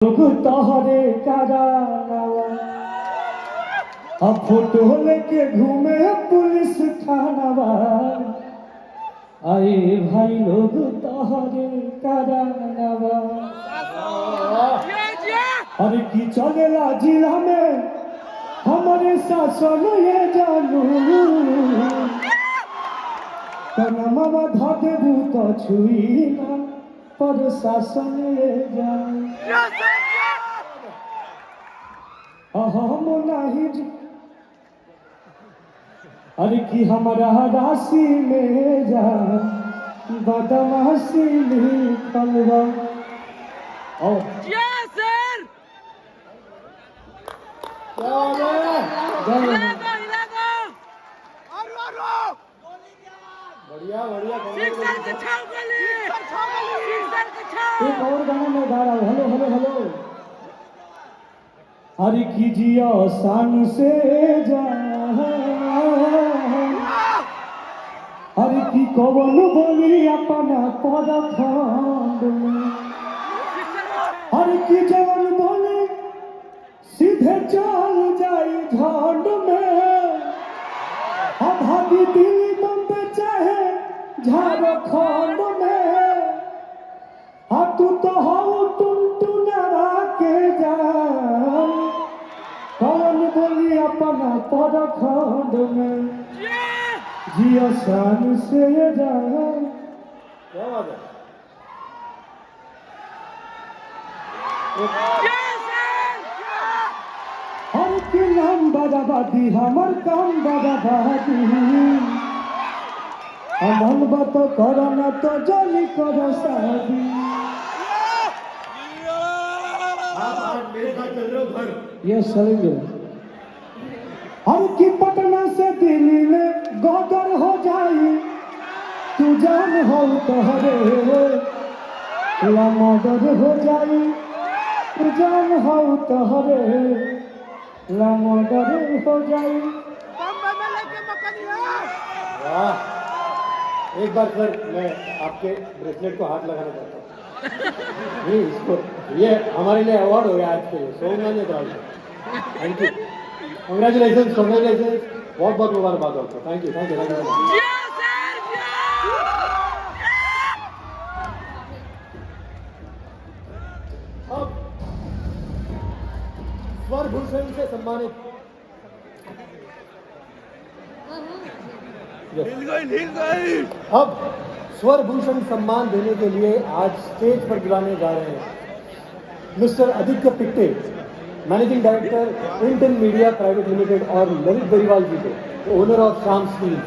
तोहरे करावा अब फोटो लेके घूमे पुलिस थानावा। आए भाई लोग तोहरे करावा। अरे की चलेला जिला में हमारे शासन ये जानू तनमवा धा देबू तो छुई ना पर शासन ये जानू हम नहीं। अरे की हमारा राशि में जा बदमाशी लिखल बा। बढ़िया बढ़िया एक और गाना मैं गा रहा हूँ। Hello hello hello. हरि कीजिए शान से जा हरि की कवन बोली अपना पद खंड में। हरि की जवन बोली सीधे चल जाई झंड में। भागी दिल्ली बम्बे चाहे झारखंड में। तू तो हो टुनटुनवा के जान कौन बोली अपना पद खंड में। जिया शान से जान। क्या बात है। हर के नाम बदाबादी हमर काम बदाबादी। अमन बात करो ना तो जल्दी करो शादी। मेरे साथ चल रहे हो घर। ये चलेंगे। हर की पटना से दिल्ली में गोदर हो जाई। तू जान हो तो हरे लामोदर हो जाई। तू जान हो तो हरे लामोदर हो जाई। वाह एक बार फिर मैं आपके ब्रेसलेट को हाथ लगाना चाहता हूँ। नहीं इसको ये हमारे लिए अवार्ड हो गया आज के लिए। सोमनाथ थैंक यू कंग्रेचुलेशन बहुत बहुत मुबारकबाद आपको। Thank you thank you. अब स्वर भूषण से सम्मानित अब स्वर भूषण सम्मान देने के लिए आज स्टेज पर बुलाने जा रहे हैं mister Aditya Pitte, managing director Indian media private limited और ललित बेरीवाल जी को, ओनर ऑफ शाम स्टील्स।